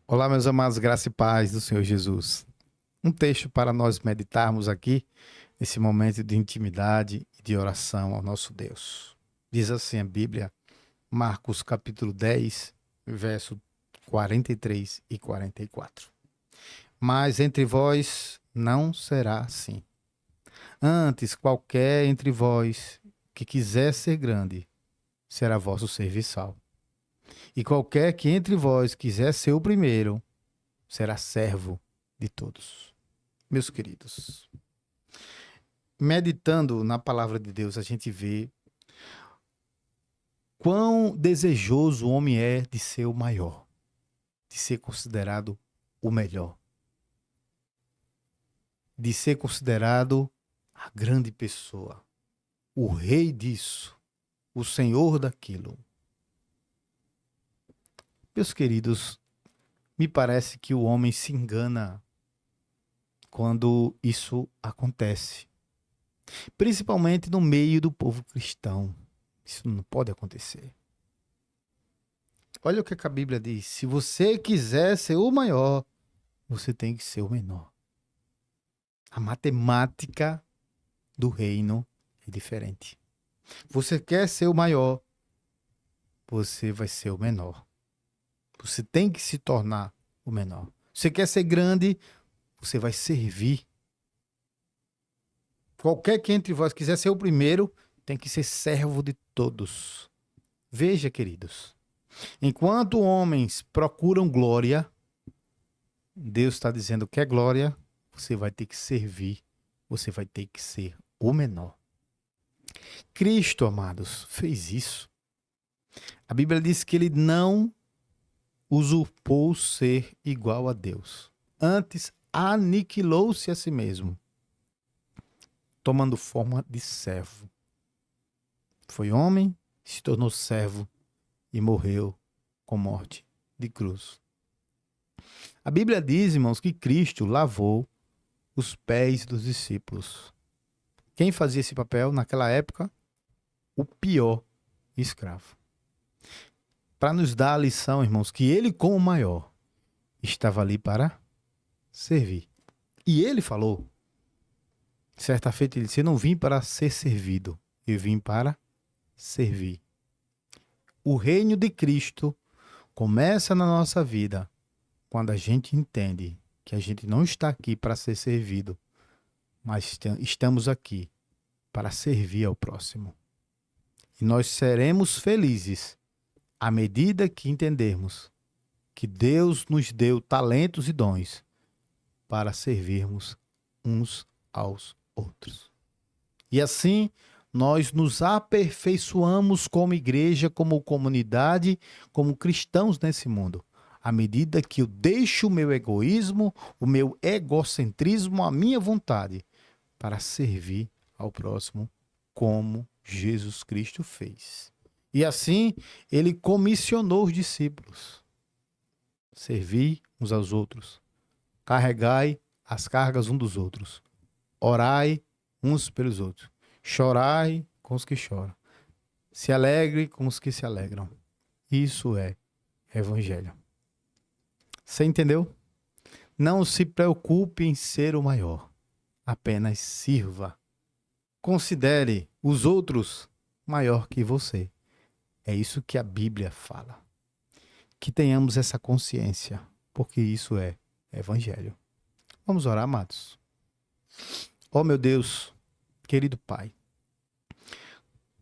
Olá, meus amados, graça e paz do Senhor Jesus. Um texto para nós meditarmos aqui, nesse momento de intimidade e de oração ao nosso Deus. Diz assim a Bíblia, Marcos capítulo 10, verso 43 e 44. Mas entre vós não será assim. Antes, qualquer entre vós que quiser ser grande, será vosso serviçal. E qualquer que entre vós quiser ser o primeiro, será servo de todos. Meus queridos, meditando na palavra de Deus, a gente vê quão desejoso o homem é de ser o maior, de ser considerado o melhor, de ser considerado a grande pessoa, o rei disso, o senhor daquilo. Meus queridos, me parece que o homem se engana quando isso acontece, principalmente no meio do povo cristão. Isso não pode acontecer. Olha o que a Bíblia diz. Se você quiser ser o maior, você tem que ser o menor. A matemática do reino é diferente. Você quer ser o maior, você vai ser o menor. Você tem que se tornar o menor. Você quer ser grande, você vai servir. Qualquer que entre vós quiser ser o primeiro, tem que ser servo de todos. Veja, queridos, enquanto homens procuram glória, Deus está dizendo que é glória, você vai ter que servir, você vai ter que ser o menor. Cristo, amados, fez isso. A Bíblia diz que ele não usurpou ser igual a Deus. Antes, aniquilou-se a si mesmo, tomando forma de servo. Foi homem, se tornou servo e morreu com morte de cruz. A Bíblia diz, irmãos, que Cristo lavou os pés dos discípulos. Quem fazia esse papel naquela época? O pior escravo. Para nos dar a lição, irmãos, que ele, como maior, estava ali para servir. E ele falou, certa feita, ele disse: eu não vim para ser servido, eu vim para servir. O reino de Cristo começa na nossa vida quando a gente entende que a gente não está aqui para ser servido, mas estamos aqui para servir ao próximo. E nós seremos felizes à medida que entendermos que Deus nos deu talentos e dons para servirmos uns aos outros. E assim, nós nos aperfeiçoamos como igreja, como comunidade, como cristãos nesse mundo. À medida que eu deixo o meu egoísmo, o meu egocentrismo, a minha vontade, para servir ao próximo como Jesus Cristo fez. E assim, ele comissionou os discípulos. Servi uns aos outros. Carregai as cargas uns dos outros. Orai uns pelos outros. Chorai com os que choram. Se alegre com os que se alegram. Isso é evangelho. Você entendeu? Não se preocupe em ser o maior. Apenas sirva. Considere os outros maior que você. É isso que a Bíblia fala. Que tenhamos essa consciência, porque isso é evangelho. Vamos orar, amados. Ó meu Deus, querido Pai,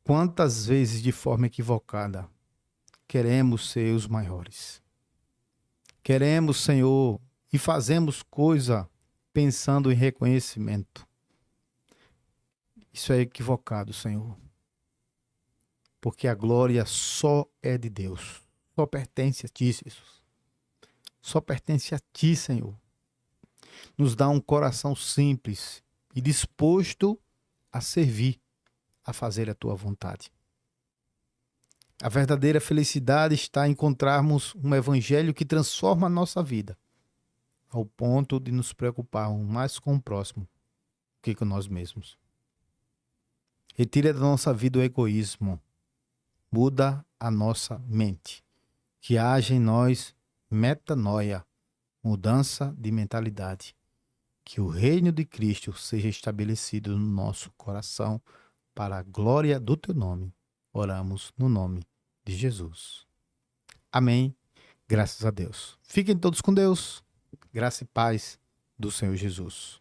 quantas vezes de forma equivocada queremos ser os maiores. Queremos, Senhor, e fazemos coisa pensando em reconhecimento. Isso é equivocado, Senhor. Porque a glória só é de Deus. Só pertence a Ti, Jesus. Só pertence a Ti, Senhor. Nos dá um coração simples e disposto a servir, a fazer a Tua vontade. A verdadeira felicidade está em encontrarmos um evangelho que transforma a nossa vida, ao ponto de nos preocuparmos mais com o próximo do que com nós mesmos. Retira da nossa vida o egoísmo. Muda a nossa mente. Que haja em nós metanoia, mudança de mentalidade. Que o reino de Cristo seja estabelecido no nosso coração para a glória do teu nome. Oramos no nome de Jesus. Amém. Graças a Deus. Fiquem todos com Deus. Graça e paz do Senhor Jesus.